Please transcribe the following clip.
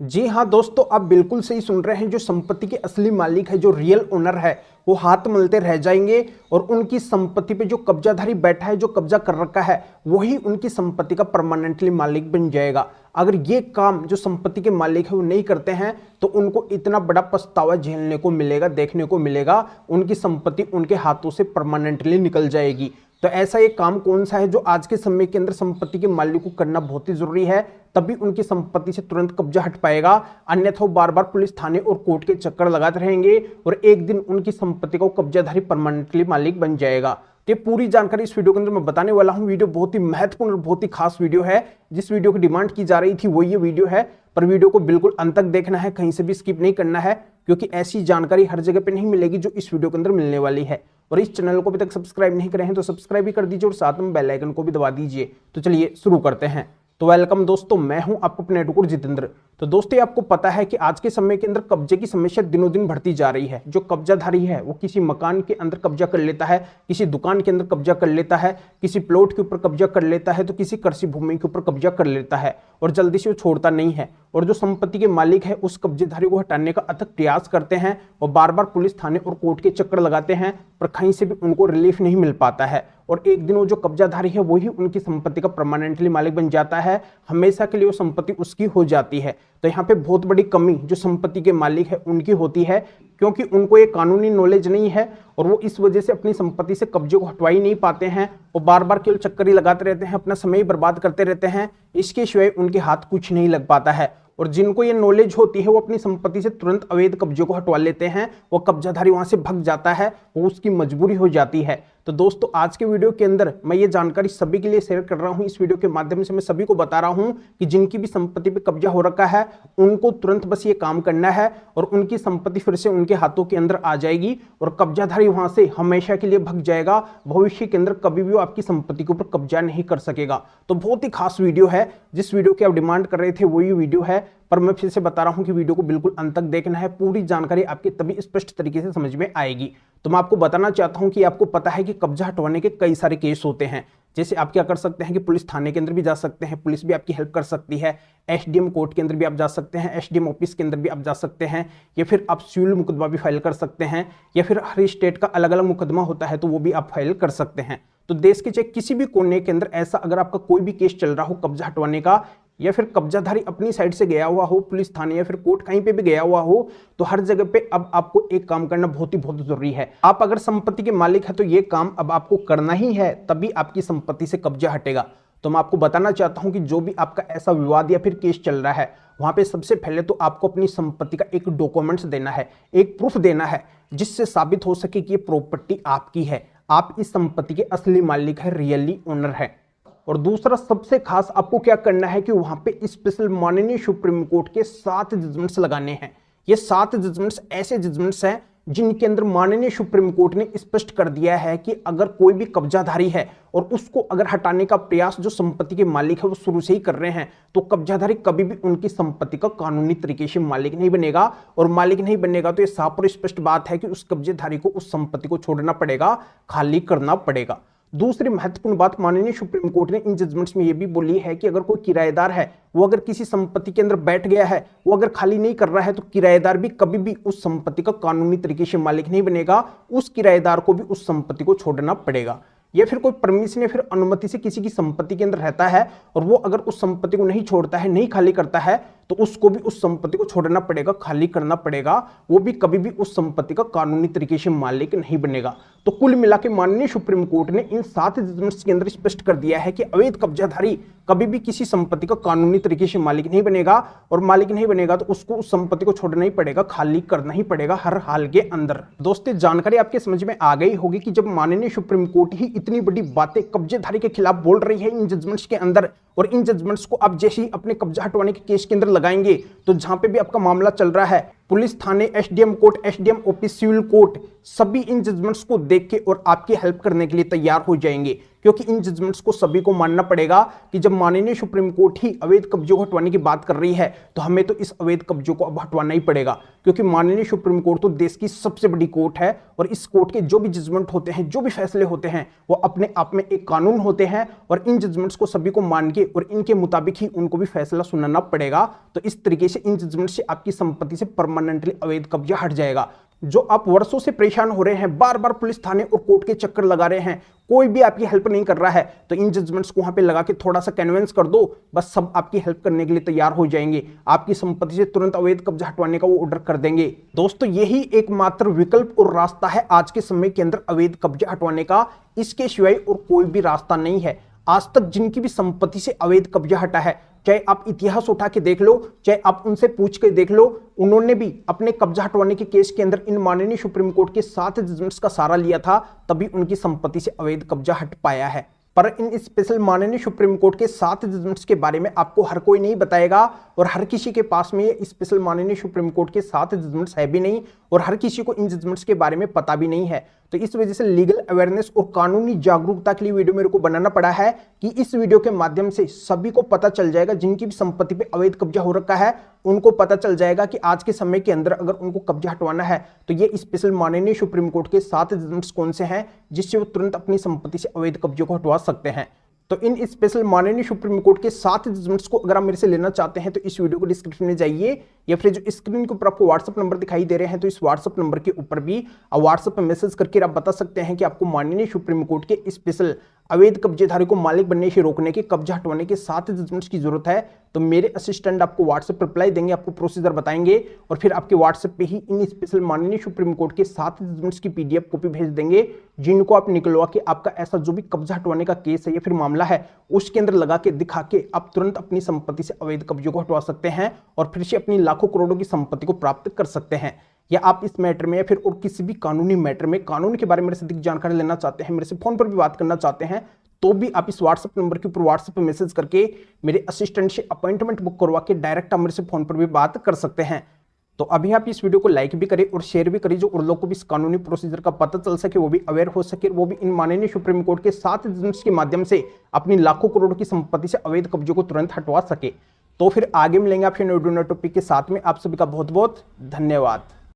जी हाँ दोस्तों, आप बिल्कुल सही सुन रहे हैं। जो संपत्ति के असली मालिक है, जो रियल ओनर है, वो हाथ मलते रह जाएंगे और उनकी संपत्ति पे जो कब्जाधारी बैठा है, जो कब्जा कर रखा है, वही उनकी संपत्ति का परमानेंटली मालिक बन जाएगा। अगर ये काम जो संपत्ति के मालिक है वो नहीं करते हैं तो उनको इतना बड़ा पछतावा झेलने को मिलेगा, देखने को मिलेगा। उनकी संपत्ति उनके हाथों से परमानेंटली निकल जाएगी। तो ऐसा एक काम कौन सा है जो आज के समय के अंदर संपत्ति के मालिक को करना बहुत ही जरूरी है, तभी उनकी संपत्ति से तुरंत कब्जा हट पाएगा। अन्यथा वो बार बार पुलिस थाने और कोर्ट के चक्कर लगाते रहेंगे और एक दिन उनकी संपत्ति का कब्जाधारी परमानेंटली मालिक बन जाएगा। तो ये पूरी जानकारी इस वीडियो के अंदर मैं बताने वाला हूं। वीडियो बहुत ही महत्वपूर्ण और बहुत ही खास वीडियो है। जिस वीडियो की डिमांड की जा रही थी वो ये वीडियो है, पर वीडियो को बिल्कुल अंत तक देखना है, कहीं से भी स्किप नहीं करना है, क्योंकि ऐसी जानकारी हर जगह पे नहीं मिलेगी जो इस वीडियो के अंदर मिलने वाली है। और इस चैनल को अभी तक सब्सक्राइब नहीं करे हैं तो सब्सक्राइब भी कर दीजिए और साथ में बेल आइकन को भी दबा दीजिए। तो चलिए शुरू करते हैं। तो वेलकम दोस्तों, मैं हूं आपको अपने एडवोकेट जितेंद्र। तो दोस्तों, आपको पता है कि आज के समय के अंदर कब्जे की समस्या दिनों दिन बढ़ती जा रही है। जो कब्जाधारी है वो किसी मकान के अंदर कब्जा कर लेता है, किसी दुकान के अंदर कब्जा कर लेता है, किसी प्लॉट के ऊपर कब्जा कर लेता है, तो किसी कृषि भूमि के ऊपर कब्जा कर लेता है और जल्दी से वो छोड़ता नहीं है। और जो संपत्ति के मालिक है उस कब्जेधारी को हटाने का अथक प्रयास करते हैं और बार बार पुलिस थाने और कोर्ट के चक्कर लगाते हैं, पर कहीं से भी उनको रिलीफ नहीं मिल पाता है। और एक दिन वो जो कब्जाधारी है वही उनकी संपत्ति का परमानेंटली मालिक बन जाता है, हमेशा के लिए वो संपत्ति उसकी हो जाती है। तो यहाँ पे बहुत बड़ी कमी जो संपत्ति के मालिक है उनकी होती है, क्योंकि उनको ये कानूनी नॉलेज नहीं है और वो इस वजह से अपनी संपत्ति से कब्जे को हटवा ही नहीं पाते हैं और बार बार केवल चक्कर ही लगाते रहते हैं, अपना समय बर्बाद करते रहते हैं। इसके सिवाय उनके हाथ कुछ नहीं लग पाता है। और जिनको ये नॉलेज होती है वो अपनी संपत्ति से तुरंत अवैध कब्जे को हटवा लेते हैं, वो कब्जाधारी वहां से भाग जाता है, वो उसकी मजबूरी हो जाती है। तो दोस्तों, आज के वीडियो के अंदर मैं ये जानकारी सभी के लिए शेयर कर रहा हूं। इस वीडियो के माध्यम से मैं सभी को बता रहा हूं कि जिनकी भी संपत्ति पे कब्जा हो रखा है उनको तुरंत बस ये काम करना है और उनकी संपत्ति फिर से उनके हाथों के अंदर आ जाएगी और कब्जाधारी वहां से हमेशा के लिए भाग जाएगा। भविष्य के अंदर कभी भी वो आपकी संपत्ति के ऊपर कब्जा नहीं कर सकेगा। तो बहुत ही खास वीडियो है। जिस वीडियो की आप डिमांड कर रहे थे वही वीडियो है, पर मैं फिर से बता रहा हूं कि वीडियो को बिल्कुल अंत तक देखना है। पूरी जानकारी आपकी तभी स्पष्ट तरीके से समझ में आएगी। तो मैं आपको बताना चाहता हूं कि आपको पता है कि कब्जा हटवाने के कई सारे केस होते हैं। जैसे आप क्या कर सकते हैं कि पुलिस थाने के अंदर भी जा सकते हैं, पुलिस भी आपकी हेल्प कर सकती है। एसडीएम कोर्ट के अंदर भी आप जा सकते हैं, एसडीएम ऑफिस के अंदर भी आप जा सकते हैं, या फिर आप सिविल मुकदमा भी फाइल कर सकते हैं, या फिर हर स्टेट का अलग अलग मुकदमा होता है तो वो भी आप फाइल कर सकते हैं। तो देश के चाहे किसी भी कोने के अंदर ऐसा अगर आपका कोई भी केस चल रहा हो कब्जा हटवाने का, या फिर कब्जाधारी अपनी साइड से गया हुआ हो, पुलिस थाने या फिर कोर्ट कहीं पे भी गया हुआ हो, तो हर जगह पे अब आपको एक काम करना बहुत जरूरी है। आप अगर संपत्ति के मालिक है तो ये काम अब आपको करना ही है, तभी आपकी संपत्ति से कब्जा हटेगा। तो मैं आपको बताना चाहता हूं कि जो भी आपका ऐसा विवाद या फिर केस चल रहा है, वहां पे सबसे पहले तो आपको अपनी संपत्ति का एक डॉक्यूमेंट्स देना है, एक प्रूफ देना है, जिससे साबित हो सके कि ये प्रॉपर्टी आपकी है, आप इस संपत्ति के असली मालिक है, रियली ओनर है। और दूसरा सबसे खास आपको क्या करना है कि वहां पे स्पेशल माननीय सुप्रीम कोर्ट के 7 जजमेंट्स लगाने हैं। ये 7 जजमेंट्स ऐसे जजमेंट्स हैं जिनके अंदर माननीय सुप्रीम कोर्ट ने स्पष्ट कर दिया है कि अगर कोई भी कब्जाधारी है और उसको अगर हटाने का प्रयास जो संपत्ति के मालिक है वो शुरू से ही कर रहे हैं, तो कब्जाधारी कभी भी उनकी संपत्ति का कानूनी तरीके से मालिक नहीं बनेगा। और मालिक नहीं बनेगा तो ये साफ और स्पष्ट बात है कि उस कब्जेधारी को उस संपत्ति को छोड़ना पड़ेगा, खाली करना पड़ेगा। दूसरी महत्वपूर्ण बात माननीय सुप्रीम कोर्ट ने इन जजमेंट्स में यह भी बोली है कि अगर कोई किराएदार है वो अगर किसी संपत्ति के अंदर बैठ गया है, वो अगर खाली नहीं कर रहा है, तो किराएदार भी कभी भी उस संपत्ति का कानूनी तरीके से मालिक नहीं बनेगा। उस किराएदार को भी उस संपत्ति को छोड़ना पड़ेगा। या फिर कोई परमिशन या फिर अनुमति से किसी की संपत्ति के अंदर रहता है और वो अगर उस संपत्ति को नहीं छोड़ता है, नहीं खाली करता है, तो उसको भी उस संपत्ति को छोड़ना पड़ेगा, खाली करना पड़ेगा। वो भी कभी भी उस संपत्ति का कानूनी तरीके से मालिक नहीं बनेगा। तो कुल मिलाकर माननीय सुप्रीम कोर्ट ने इन 7 जजमेंट्स के अंदर स्पष्ट कर दिया है कि अवैध कब्जाधारी कभी भी किसी संपत्ति का कानूनी तरीके से मालिक नहीं बनेगा, और मालिक नहीं बनेगा तो उसको उस संपत्ति को छोड़ना ही पड़ेगा, खाली करना ही पड़ेगा हर हाल के अंदर। दोस्तों, जानकारी आपके समझ में आ गई होगी कि जब माननीय सुप्रीम कोर्ट ही इतनी बड़ी बातें कब्जेधारी के खिलाफ बोल रही है इन जजमेंट्स के अंदर, और इन जजमेंट्स को आप जैसे ही अपने कब्जा हटवाने के केस के अंदर लगाएंगे, तो जहां पे भी आपका मामला चल रहा है पुलिस थाने, SDM court, SDM office, civil court सभी इन जजमेंट्स को देख के और आपकी हेल्प करने के लिए तैयार हो जाएंगे, क्योंकि इन जजमेंट्स को सभी को मानना पड़ेगा कि जब माननीय सुप्रीम कोर्ट ही अवैध कब्जों को हटवाने की बात कर रही है तो हमें तो इस अवैध कब्जों को अब हटवाना ही पड़ेगा, क्योंकि माननीय सुप्रीम कोर्ट तो देश की सबसे बड़ी कोर्ट है और इस कोर्ट के जो भी जजमेंट होते हैं, जो भी फैसले होते हैं, वो अपने आप में एक कानून होते हैं और इन जजमेंट्स को सभी को मान के और इनके मुताबिक ही उनको भी फैसला सुनाना पड़ेगा। तो इस तरीके से इन जजमेंट से आपकी संपत्ति से परमानेंटली अवैध कब्जा हट जाएगा। जो आप वर्षों से परेशान हो रहे हैं, बार बार पुलिस थाने और कोर्ट के चक्कर लगा रहे हैं, कोई भी आपकी हेल्प नहीं कर रहा है, तो इन जजमेंट्स को वहां पे लगा के थोड़ा सा कन्विंस कर दो, बस सब आपकी हेल्प करने के लिए तैयार हो जाएंगे। आपकी संपत्ति से तुरंत अवैध कब्जा हटवाने का वो ऑर्डर कर देंगे। दोस्तों, यही एकमात्र विकल्प और रास्ता है आज के समय के अंदर अवैध कब्जा हटवाने का, इसके सिवाय और कोई भी रास्ता नहीं है। आज तक जिनकी भी संपत्ति से अवैध कब्जा हटा है, चाहे आप इतिहास उठा के देख लो, चाहे आप उनसे पूछ के देख लो, उन्होंने भी अपने कब्जा हटवाने के केस के अंदर इन माननीय सुप्रीम कोर्ट के 7 जजमेंट्स का सहारा लिया था, तभी उनकी संपत्ति से अवैध कब्जा हट पाया है। पर इन स्पेशल माननीय सुप्रीम कोर्ट के 7 जजमेंट्स के बारे में आपको हर कोई नहीं बताएगा और हर किसी के पास में ये स्पेशल माननीय सुप्रीम कोर्ट के 7 जजमेंट्स है भी नहीं और हर किसी को इन जजमेंट्स के बारे में पता भी नहीं है। तो इस वजह से लीगल अवेयरनेस और कानूनी जागरूकता के लिए वीडियो मेरे को बनाना पड़ा है कि इस वीडियो के माध्यम से सभी को पता चल जाएगा, जिनकी भी संपत्ति पे अवैध कब्जा हो रखा है उनको पता चल जाएगा कि आज के समय के अंदर अगर उनको कब्जा हटवाना है तो ये स्पेशल माननीय सुप्रीम कोर्ट के 7 जजमेंट्स कौन से हैं जिससे वो तुरंत अपनी संपत्ति से अवैध कब्जे को हटवा सकते हैं। तो इन स्पेशल माननीय सुप्रीम कोर्ट के 7 जजमेंट्स को अगर आप मेरे से लेना चाहते हैं तो इस वीडियो को डिस्क्रिप्शन में जाइए या फिर जो स्क्रीन के ऊपर आपको व्हाट्सएप नंबर दिखाई दे रहे हैं तो इस व्हाट्सएप नंबर के ऊपर भी व्हाट्सएप पर मैसेज करके आप बता सकते हैं कि आपको माननीय सुप्रीम कोर्ट के स्पेशल अवैध कब्जेधारी को मालिक बनने से रोकने के, कब्जा हटवाने के 7 जजमेंट्स की जरूरत है। तो मेरे असिस्टेंट आपको व्हाट्सएप पर रिप्लाई देंगे, आपको प्रोसीजर बताएंगे और फिर आपके व्हाट्सएप पे ही इन स्पेशल माननीय सुप्रीम कोर्ट के 7 जजमेंट्स की पीडीएफ कॉपी भेज देंगे, जिनको आप निकलवा के आपका ऐसा जो भी कब्जा हटवाने का केस है या फिर मामला है उसके अंदर लगा के दिखा के आप तुरंत अपनी संपत्ति से अवैध कब्जे को हटवा सकते हैं और फिर से अपनी लाखों करोड़ों की संपत्ति को प्राप्त कर सकते हैं। या आप इस मैटर में या फिर और किसी भी कानूनी मैटर में कानून के बारे में मेरे से अधिक जानकारी लेना चाहते हैं, मेरे से फोन पर भी बात करना चाहते हैं, तो भी आप इस व्हाट्सएप नंबर के ऊपर व्हाट्सएप पे मैसेज करके मेरे असिस्टेंट से अपॉइंटमेंट बुक करवा के डायरेक्ट आप मेरे से फोन पर भी बात कर सकते हैं। तो अभी आप इस वीडियो को लाइक भी करें और शेयर भी करें, जो उन लोगों को भी इस कानूनी प्रोसीजर का पता चल सके, वो भी अवेयर हो सके, वो भी इन माननीय सुप्रीम कोर्ट के 7 जजमेंट्स के माध्यम से अपनी लाखों करोड़ की संपत्ति से अवैध कब्जे को तुरंत हटवा सके। तो फिर आगे मिलेंगे आपसे नए टॉपिक के साथ में। आप सभी का बहुत बहुत धन्यवाद।